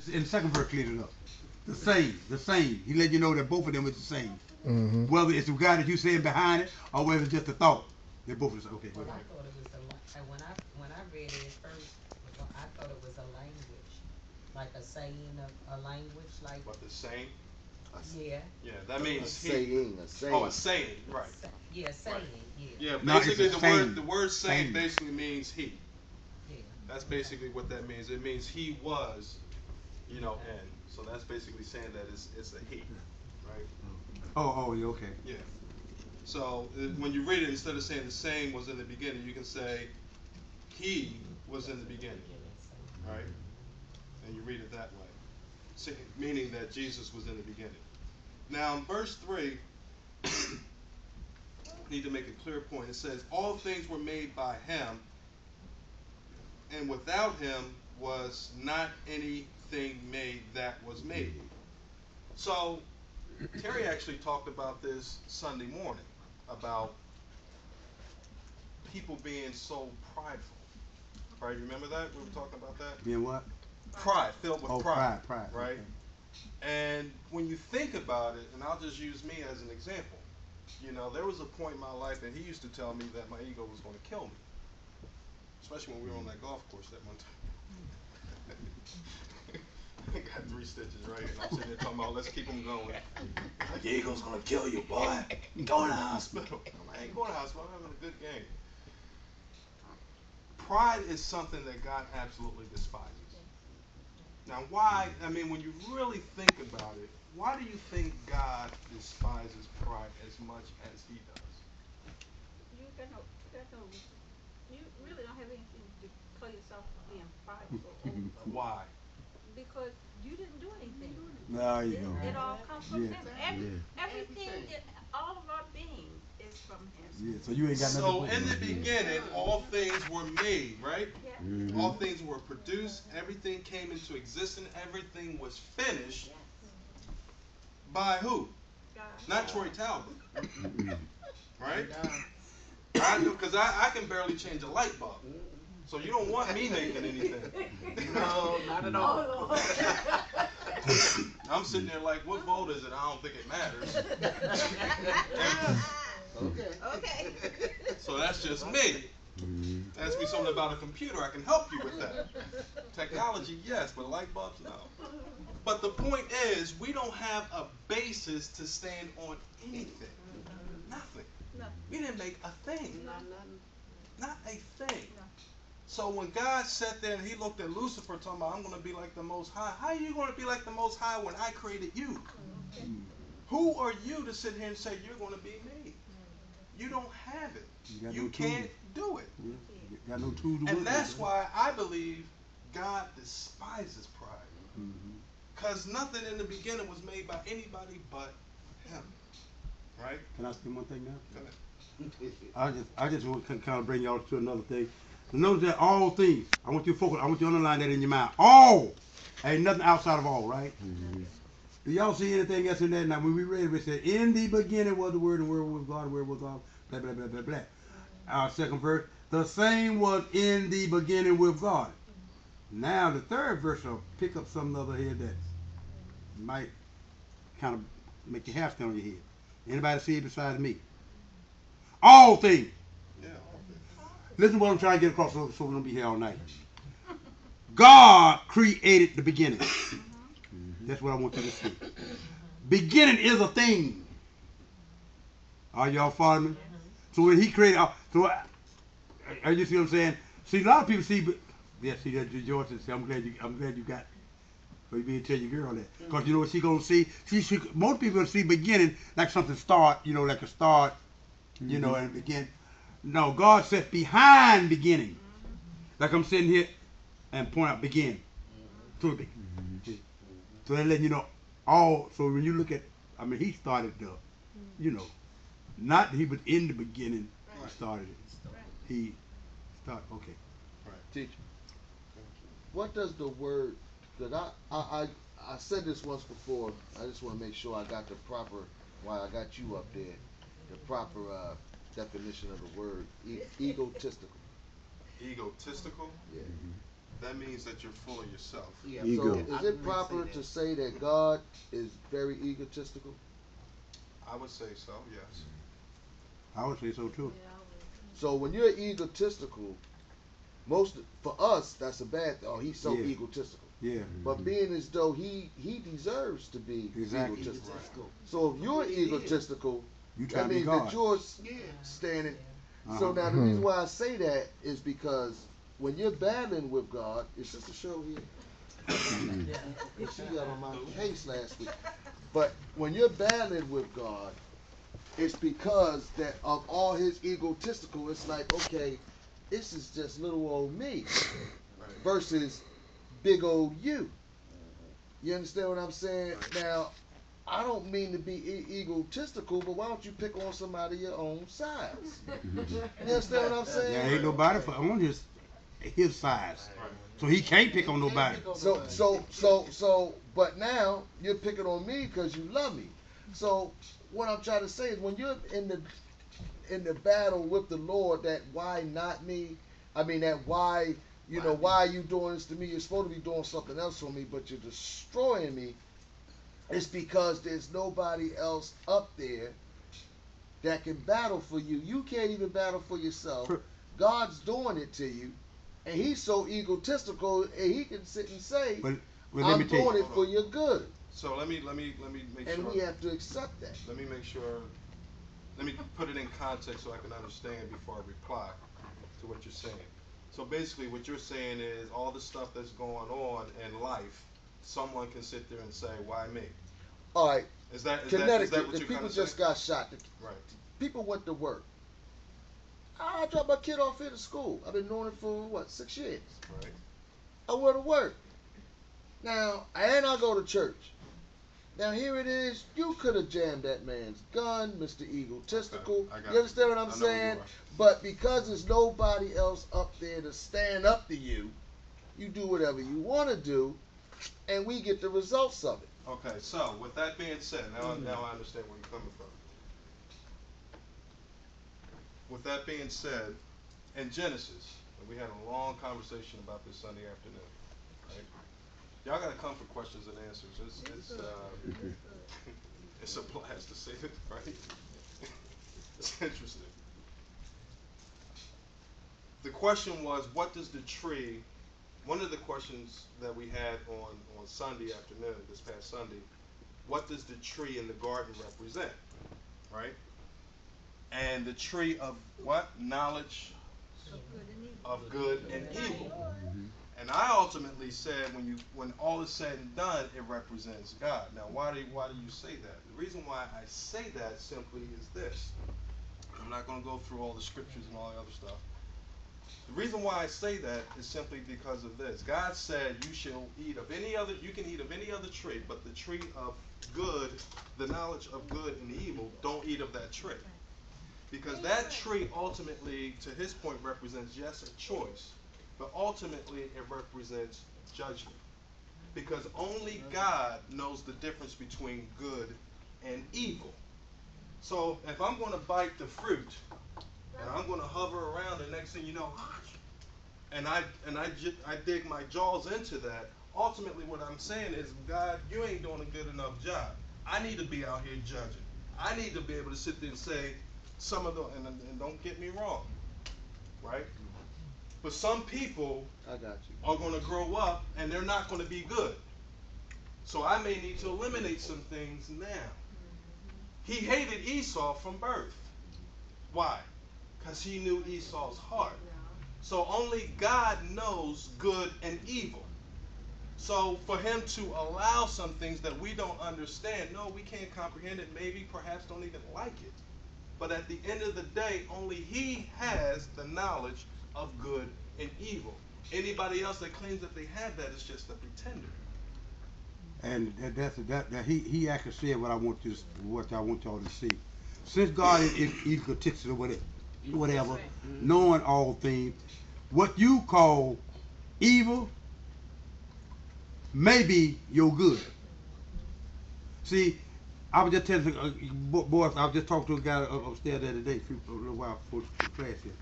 in the second verse cleared it up. The same, the same. He let you know that both of them is the same. Mm-hmm. Whether it's the guy that you saying behind it or whether it's just a thought. They both are the same. Okay, go Well, ahead. I thought it was when I read it at first, I thought it was a language, like a saying of a language, like But the same. yeah, Yeah, that means he. saying, a saying. Oh, a saying, right? yeah, Right. saying, yeah, Yeah, No, it's basically the same. the word saying Same. basically means he. yeah. That's Okay, basically what that means. It means he was, okay. and so that's basically saying that it's a he, right? Oh, yeah, okay. Yeah. So when you read it, instead of saying the same was in the beginning, you can say he was in the beginning, right? And you read it that way, meaning that Jesus was in the beginning. Now, in verse 3, I need to make a clear point. It says, all things were made by him, and without him was not anything made that was made. So, Terry actually talked about this Sunday morning, about people being so prideful. Right? Remember that? We were talking about that? Being what? Pride, filled with Oh, pride. pride. Right? Okay. And when you think about it, and I'll just use me as an example, there was a point in my life that he used to tell me that my ego was going to kill me, especially when we were on that golf course that one time. I got 3 stitches, right? And I'm sitting there talking about, let's keep them going. Like, your ego's going to kill you, boy. Go to the hospital. I'm like, I ain't going to the hospital. I'm having a good game. Pride is something that God absolutely despises. Now, why? I mean, when you really think about it, why do you think God despises pride as much as He does? You really don't have anything to call yourself being prideful over Why? because you didn't do anything. There you It, go. it all comes from Yeah. Him. Everything, all of our being is from Him. Yeah. So you ain't got So, nothing. in the beginning, all things were made, right? Yeah. Mm-hmm. All things were produced, everything came into existence, everything was finished by who? God. Not Troy Talbot, Mm-hmm. right? I do, because I can barely change a light bulb. So you don't want me making anything. No, not at all. Oh, Lord. I'm sitting there like, what volt is it? I don't think it matters. Okay. Okay. So that's just me. Ask me something about a computer, I can help you with that. Technology, yes, but light bulbs, no. But the point is, we don't have a basis to stand on anything. Nothing. No. We didn't make a thing. No. Not a thing. No. So when God sat there and he looked at Lucifer talking about, I'm going to be like the Most High. How are you going to be like the Most High when I created you? Okay. Who are you to sit here and say you're going to be me? You don't have it. You can't do it. Yeah. You got no tool to And work that's with, why I believe God despises pride. Mm-hmm. Because nothing in the beginning was made by anybody but him. Right? Can I say one thing now? Go ahead. I just want to kind of bring y'all to another thing. Notice that all things. I want you to focus. I want you to underline that in your mind. All. Ain't nothing outside of all, right? Mm-hmm. Do y'all see anything else in there? Now, when we read it, we said, in the beginning was the Word, and the Word was God, the Word was God, blah, blah, blah, blah, blah. Our second verse, the same was in the beginning with God. Now, the third verse will pick up something over here that might kind of make your hair stand on your head. Anybody see it besides me? All things. Yeah. Listen to what I'm trying to get across so we don't be here all night. God created the beginning. That's what I want you to see. Beginning is a thing. Are y'all following me? So when he created, you see what I'm saying? See, a lot of people see, but yeah, see that George said, I'm glad you got, for you being tell your girl that, because you know what she gonna see? Most people gonna see beginning like something start, like a start, and begin. No, God said behind beginning. Like I'm sitting here and point out begin. So, so they letting you know all. So when you look at, he started you know, not that he was in the beginning. He started it. He started. Okay. Right. Teacher, what does the word? Because I said this once before. I just want to make sure I got the proper. Why I got you up there, the proper definition of the word egotistical. Egotistical? Yeah. that means that you're full of yourself. Yeah, Ego. So is it proper to say that God is very egotistical? I would say so, yes. I would say so too. Yeah, I would. So when you're egotistical, for us that's a bad thing. Oh, he's so Yeah. egotistical. Yeah. But being as though he deserves to be Exactly. egotistical. So if you're egotistical, You try that to be means God. that you're Yeah. standing. Uh-huh. So now the reason why I say that is because when you're battling with God, is Sister Cheryl here? She got on my case last week. But when you're battling with God, it's because that of all his egotistical, it's like, okay, this is just little old me Right. versus big old you. You understand what I'm saying? Now, I don't mean to be egotistical, but why don't you pick on somebody your own size? You understand what I'm saying? Yeah, ain't nobody on his size. Right. So he can't pick on nobody. So, but now you're picking on me because you love me. So what I'm trying to say is when you're in the battle with the Lord, that why not me? I mean that why why are you doing this to me? You're supposed to be doing something else for me, but you're destroying me. It's because there's nobody else up there that can battle for you. You can't even battle for yourself. God's doing it to you. And he's so egotistical, and he can sit and say, But let I'm me tell doing you. it for your good. So let me make And sure. we have to accept that. Let me make sure. Let me put it in context so I can understand before I reply to what you're saying. So basically, what you're saying is all the stuff that's going on in life, someone can sit there and say, "Why me?" All right, Is that Connecticut, what the you're people kind of just saying? got shot. Right. People went to work. I dropped my kid off here to school. I've been doing it for, 6 years. Right. I went to work. Now, and I go to church. Now, here it is. You could have jammed that man's gun, Mr. Egotistical. Okay, I got You understand what I I'm know who saying? you are. But because there's nobody else up there to stand up to you, you do whatever you want to do, and we get the results of it. Okay. So with that being said, now I understand where you're coming from. With that being said, in Genesis, and we had a long conversation about this Sunday afternoon, right? Y'all gotta come for questions and answers. It's a blast to say it, right? It's interesting. The question was, what does the tree? One of the questions that we had on Sunday afternoon, this past Sunday, what does the tree in the garden represent, right? And the tree of what? Knowledge of good and evil. And I ultimately said, when all is said and done, it represents God. Now, why do you say that? The reason why I say that simply is this. I'm not going to go through all the scriptures and all the other stuff. The reason why I say that is simply because of this. God said you can eat of any other tree, but the tree of good, the knowledge of good and evil, don't eat of that tree. Because that tree ultimately, to his point, represents, yes, a choice, but ultimately it represents judgment. Because only God knows the difference between good and evil. So if I'm going to bite the fruit, and I'm going to hover around, the next thing you know, and I dig my jaws into that, ultimately what I'm saying is, God, you ain't doing a good enough job. I need to be out here judging. I need to be able to sit there and say, some of the, and don't get me wrong, right? But some people I got you. are going to grow up and they're not going to be good. So I may need to eliminate some things now. He hated Esau from birth. Why? Because he knew Esau's heart. So only God knows good and evil. So for him to allow some things that we don't understand, no, we can't comprehend it, maybe, perhaps don't even like it. But at the end of the day, only he has the knowledge of good and evil. Anybody else that claims that they have that is just a pretender. And he actually said what I want y'all to see. Since God is egotistical with it, whatever, knowing all things, what you call evil may be your good. See, I was just telling boys, I was just talking to a guy upstairs the other day, a little while before class here.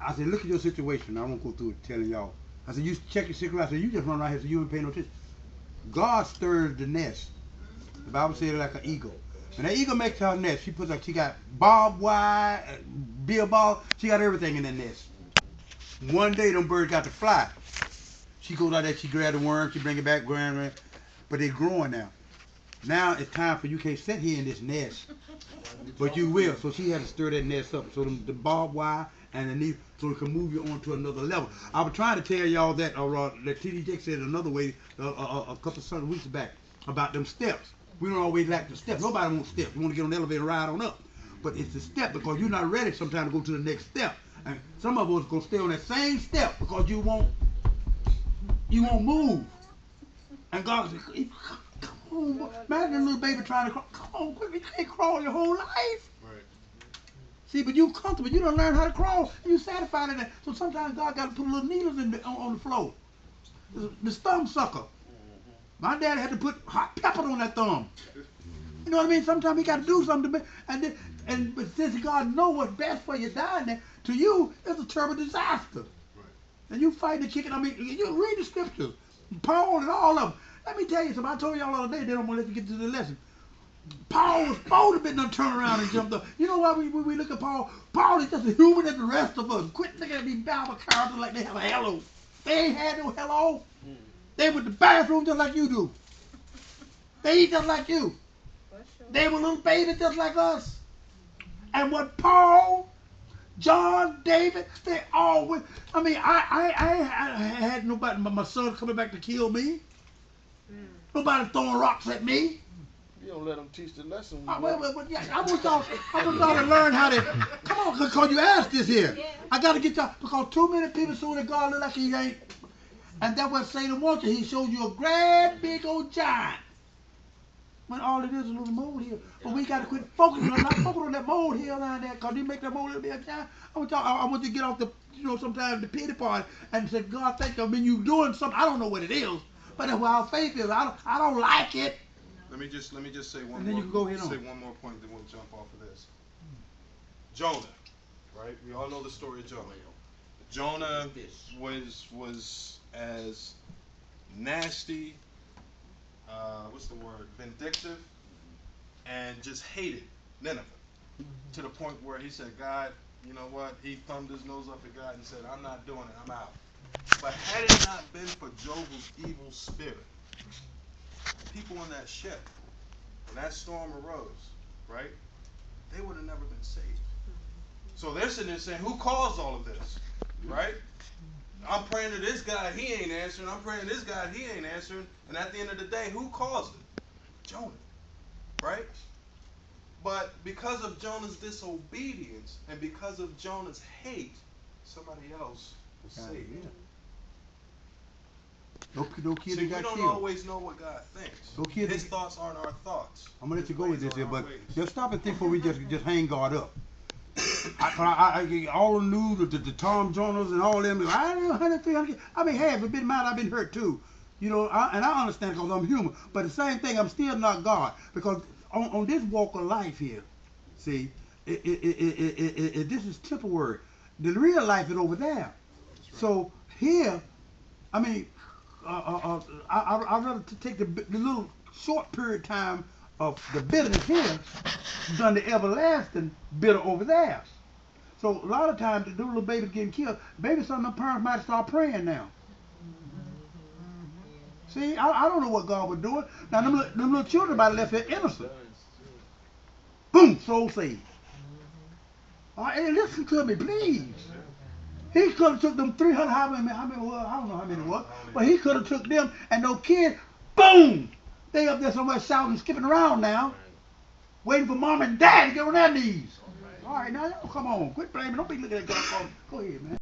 I said, look at your situation. I won't go through it telling y'all. I said, you check your secret. I said, you just run around here so you ain't paying no attention. God stirs the nest. The Bible said it like an eagle. When that eagle makes her nest, she puts like she got barbed wire, bill ball, she got everything in that nest. One day them birds got to fly. She goes out there, she grab the worm, she bring it back, but they growing now. Now it's time for you can't sit here in this nest, but you will. So she had to stir that nest up. So the barbed wire and the needle, so it can move you on to another level. I was trying to tell y'all that, that T.D. Jakes said another way a couple of weeks back about them steps. We don't always lack the steps. Nobody wants steps. You want to get on the elevator and ride on up. But it's the step because you're not ready sometimes to go to the next step. And some of us going to stay on that same step because you won't move. And God said, come on, boy. Imagine a little baby trying to crawl. Come on, quick, you can't crawl your whole life. Right. See, but you comfortable. You don't learn how to crawl. And you satisfied in that. So sometimes God got to put little needles on the floor. The thumb sucker. My dad had to put hot pepper on that thumb. You know what I mean? Sometimes he got to do something. But since God knows what's best for you dying there, to you, it's a terrible disaster. Right. And you fighting the kicking. I mean, you read the scriptures. Paul and all of them. Let me tell you something. I told y'all the other day, they don't want to let you get to the lesson. Paul was supposed to be done turn around and jumped up. You know why we look at Paul? Paul is just a human as the rest of us. Quit looking at these Bible characters like they have a hello. They ain't had no hello. They went to the bathroom just like you do. They eat just like you. They were little babies just like us. And what Paul, John, David, they all went. I mean, I had nobody, my son coming back to kill me. Nobody throwing rocks at me. You don't let them teach the lesson. Yeah, I want y'all to learn how to. Come on, because you asked this here. I got to get y'all, because too many people see that God look like he ain't. And that's what Satan wants you. He showed you a great big old giant. When all it is a little molehill. But we got to quit focusing on that molehill down there, because you make that molehill be a giant. I want you to get off the, sometimes the pity part and say, God, thank you. I mean, you doing something. I don't know what it is, but that's where our faith is. I don't like it. Let me just say one And then more. you can go ahead on. Say one more point, then we'll jump off of this. Jonah, right? We all know the story of Jonah. Jonah was as nasty, what's the word, vindictive, and just hated Nineveh to the point where he said, God, you know what? He thumbed his nose up at God and said, I'm not doing it, I'm out. But had it not been for Job's evil spirit, people on that ship, when that storm arose, right, they would have never been saved. So they're sitting there saying, who caused all of this, right? I'm praying to this guy, he ain't answering. I'm praying to this guy, he ain't answering. And at the end of the day, who caused it? Jonah, right? But because of Jonah's disobedience and because of Jonah's hate, somebody else was saved. No kid See, we got don't killed. always know what God thinks. No kid His that- thoughts aren't our thoughts. I'm gonna let you His go with ways this here, aren't our but ways. just stop and think before we just hang God up. I all the news, the Tom Jonas and all them. I don't know 100, 300. I mean, hey, if it's been mine, I've been hurt too. And I understand because I'm human. But the same thing, I'm still not God, because on this walk of life here, see, this is temporary. The real life is over there. Right. So here, I mean, I'd rather take the little short period of time of the bitterness here than the everlasting bitter over there. So a lot of times the little babies getting killed, maybe some of the parents might start praying now. See, I don't know what God was doing. Now them little children might have left here innocent. Boom, soul saved. All right, hey, listen to me, please. He could have took them 300, how many, I don't know how many it was, but he could have took them and those kids, boom! They up there somewhere shouting, skipping around now, waiting for mom and dad to get on their knees. All right, now, come on, quit blaming. Don't be looking at God. Go ahead, man.